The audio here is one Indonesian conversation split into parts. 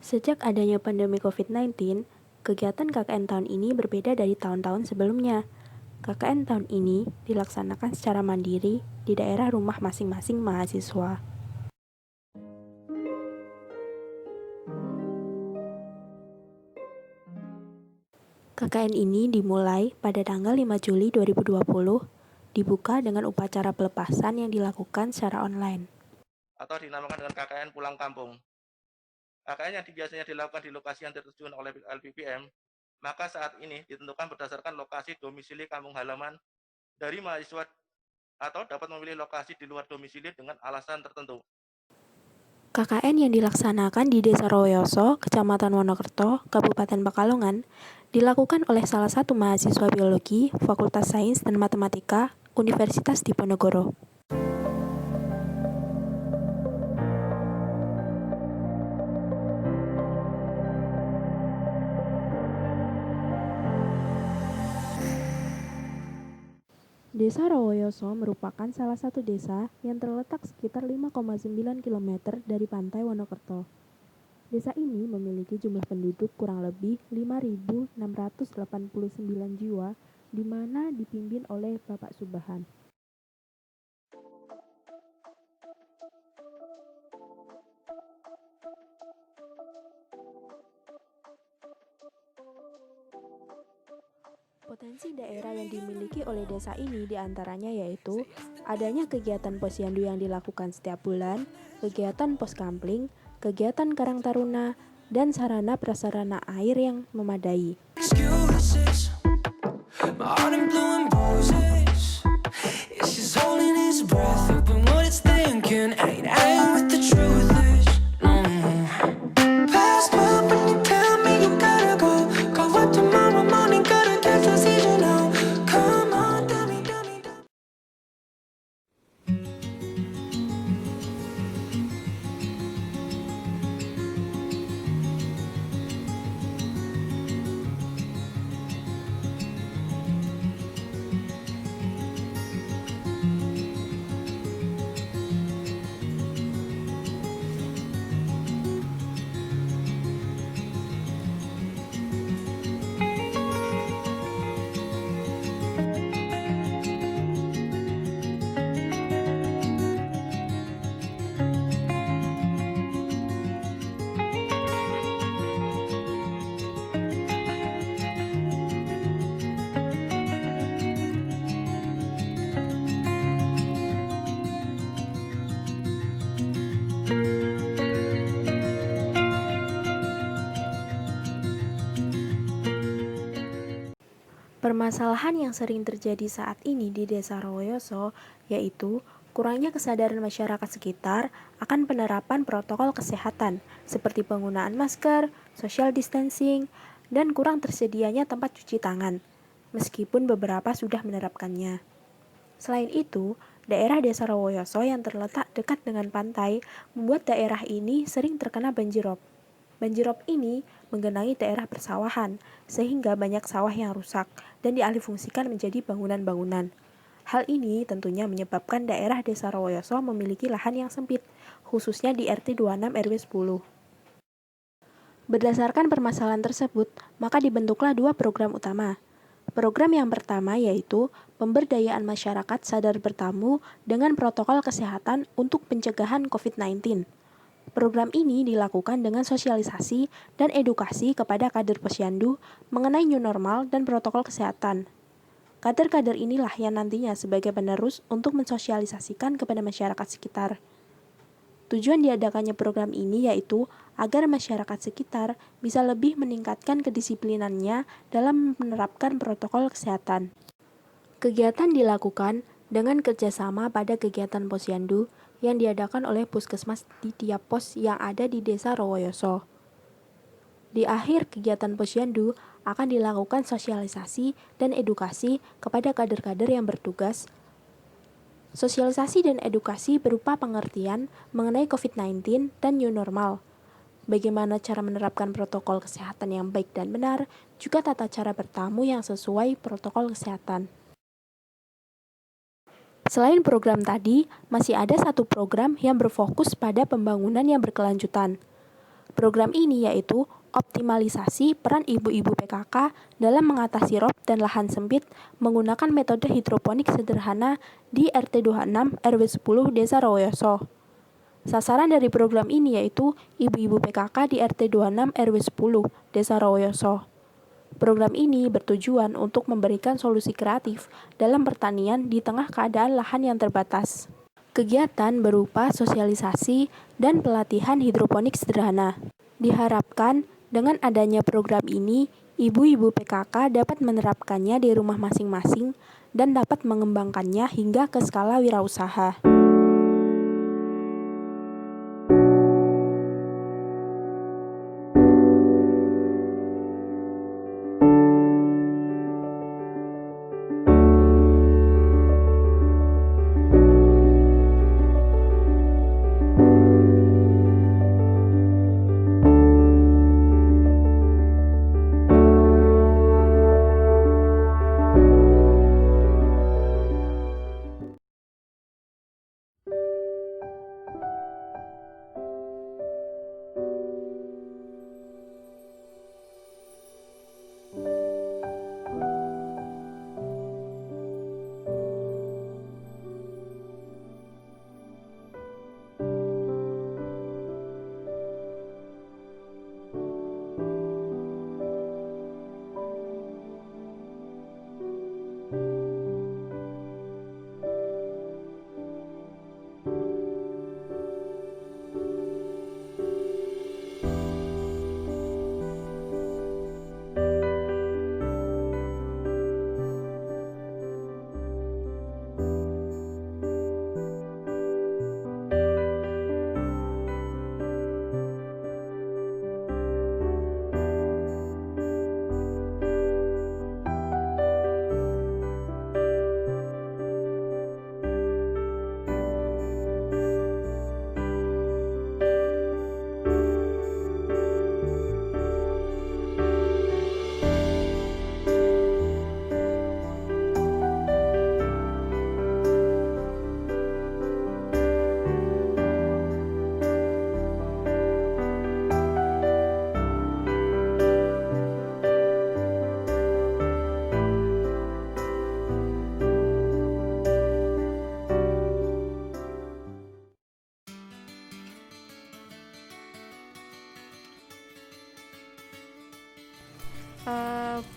Sejak adanya pandemi COVID-19, kegiatan KKN tahun ini berbeda dari tahun-tahun sebelumnya. KKN tahun ini dilaksanakan secara mandiri di daerah rumah masing-masing mahasiswa. KKN ini dimulai pada tanggal 5 Juli 2020, dibuka dengan upacara pelepasan yang dilakukan secara online. Atau dinamakan dengan KKN pulang kampung. KKN yang biasanya dilakukan di lokasi yang ditentukan oleh LPPM, maka saat ini ditentukan berdasarkan lokasi domisili kampung halaman dari mahasiswa atau dapat memilih lokasi di luar domisili dengan alasan tertentu. KKN yang dilaksanakan di Desa Royoso, Kecamatan Wonokerto, Kabupaten Pekalongan, dilakukan oleh salah satu mahasiswa biologi, Fakultas Sains dan Matematika, Universitas Diponegoro. Desa Rowoyoso merupakan salah satu desa yang terletak sekitar 5,9 km dari pantai Wonokerto. Desa ini memiliki jumlah penduduk kurang lebih 5.689 jiwa, di mana dipimpin oleh Bapak Subahan. Potensi daerah yang dimiliki oleh desa ini diantaranya yaitu adanya kegiatan posyandu yang dilakukan setiap bulan, kegiatan poskampling, kegiatan Karang Taruna, dan sarana prasarana air yang memadai. Permasalahan yang sering terjadi saat ini di Desa Rowoyoso yaitu kurangnya kesadaran masyarakat sekitar akan penerapan protokol kesehatan seperti penggunaan masker, social distancing, dan kurang tersedianya tempat cuci tangan, meskipun beberapa sudah menerapkannya. Selain itu, daerah Desa Rowoyoso yang terletak dekat dengan pantai membuat daerah ini sering terkena banjirop. Banjirop ini menggenangi daerah persawahan, sehingga banyak sawah yang rusak dan dialihfungsikan menjadi bangunan-bangunan. Hal ini tentunya menyebabkan daerah Desa Rowoyoso memiliki lahan yang sempit, khususnya di RT 26 RW 10. Berdasarkan permasalahan tersebut, maka dibentuklah dua program utama. Program yang pertama yaitu pemberdayaan masyarakat sadar bertamu dengan protokol kesehatan untuk pencegahan COVID-19. Program ini dilakukan dengan sosialisasi dan edukasi kepada kader posyandu mengenai new normal dan protokol kesehatan. Kader-kader inilah yang nantinya sebagai penerus untuk mensosialisasikan kepada masyarakat sekitar. Tujuan diadakannya program ini yaitu agar masyarakat sekitar bisa lebih meningkatkan kedisiplinannya dalam menerapkan protokol kesehatan. Kegiatan dilakukan dengan kerjasama pada kegiatan posyandu yang diadakan oleh puskesmas di tiap pos yang ada di Desa Rowoyoso. Di akhir kegiatan posyandu akan dilakukan sosialisasi dan edukasi kepada kader-kader yang bertugas. Sosialisasi dan edukasi berupa pengertian mengenai COVID-19 dan new normal, bagaimana cara menerapkan protokol kesehatan yang baik dan benar, juga tata cara bertamu yang sesuai protokol kesehatan. Selain program tadi, masih ada satu program yang berfokus pada pembangunan yang berkelanjutan. Program ini yaitu optimalisasi peran ibu-ibu PKK dalam mengatasi rob dan lahan sempit menggunakan metode hidroponik sederhana di RT 26 RW 10 Desa Rawoyoso. Sasaran dari program ini yaitu ibu-ibu PKK di RT 26 RW 10 Desa Rawoyoso. Program ini bertujuan untuk memberikan solusi kreatif dalam pertanian di tengah keadaan lahan yang terbatas. Kegiatan berupa sosialisasi dan pelatihan hidroponik sederhana. Diharapkan dengan adanya program ini, ibu-ibu PKK dapat menerapkannya di rumah masing-masing dan dapat mengembangkannya hingga ke skala wirausaha.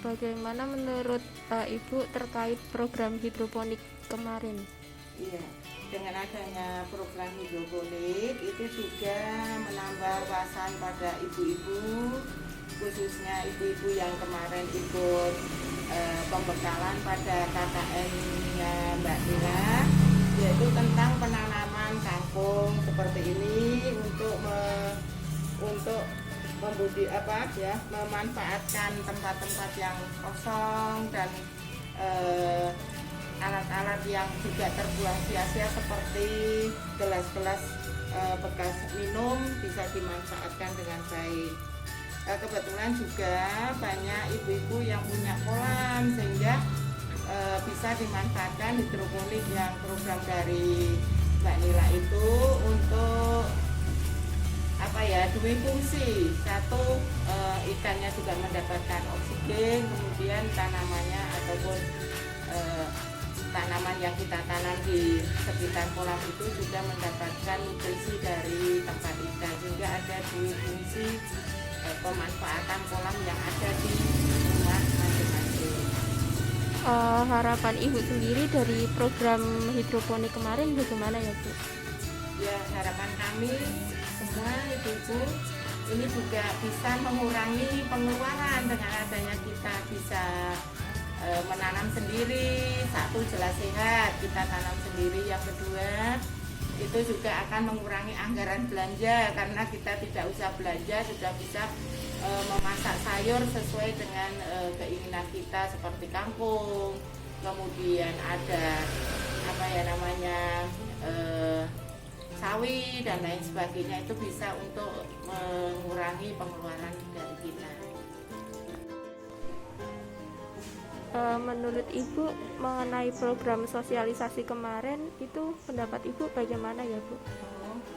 Bagaimana menurut Ibu terkait program hidroponik kemarin? Iya, dengan adanya program hidroponik itu juga menambah wawasan pada ibu-ibu, khususnya ibu-ibu yang kemarin ikut pembekalan pada KKN-nya Mbak Nina, yaitu tentang penanaman kangkung seperti ini untuk memanfaatkan tempat-tempat yang kosong dan alat-alat yang juga terbuang sia-sia seperti gelas-gelas bekas minum bisa dimanfaatkan dengan baik. Kebetulan juga banyak ibu-ibu yang punya kolam sehingga bisa dimanfaatkan hidroponik yang program dari Mbak Nila itu untuk dua fungsi. Satu, ikannya juga mendapatkan oksigen, kemudian tanamannya ataupun tanaman yang kita tanam di sekitar kolam itu juga mendapatkan nutrisi dari tempat ikan, sehingga ada dua fungsi pemanfaatan kolam yang ada di rumah masing-masing. Harapan Ibu sendiri dari program hidroponik kemarin bagaimana ya Bu? Ya, harapan kami semua ibu-ibu ini juga bisa mengurangi pengeluaran dengan adanya kita bisa menanam sendiri. Satu, jelas sehat, kita tanam sendiri. Yang kedua, itu juga akan mengurangi anggaran belanja karena kita tidak usah belanja, sudah bisa memasak sayur sesuai dengan keinginan kita seperti kangkung, kemudian ada sawi dan lain sebagainya, itu bisa untuk mengurangi pengeluaran dari kita. Menurut Ibu mengenai program sosialisasi kemarin itu pendapat Ibu bagaimana ya Bu?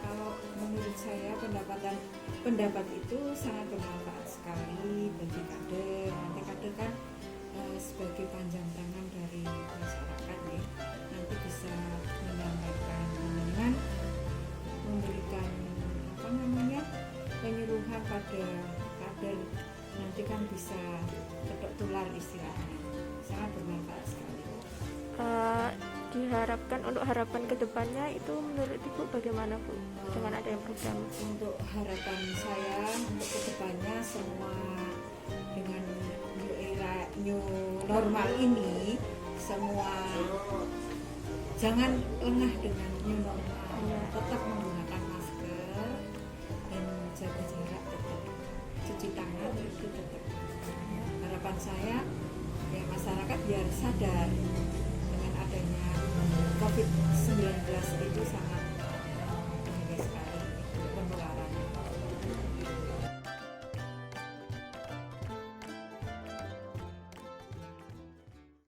Kalau menurut menurut saya pendapat itu sangat bermanfaat sekali bagi kader. Nanti kader kan sebagai panjang tangan dari masyarakat ya, nanti bisa menyampaikan dengan memberikan penyuluhan pada kader, nanti kan bisa ketok tular istilahnya, sangat bermanfaat sekali. Diharapkan untuk harapan kedepannya itu menurut Ibu bagaimana Bu dengan adanya program? Untuk harapan saya untuk kedepannya semua dengan new normal ini, semua jangan lengah dengan new normal, tetap menggunakan masker dan jaga jarak, tetap cuci tangan, itu tetap. Harapan saya ya masyarakat biar sadar dengan adanya COVID-19 itu sangat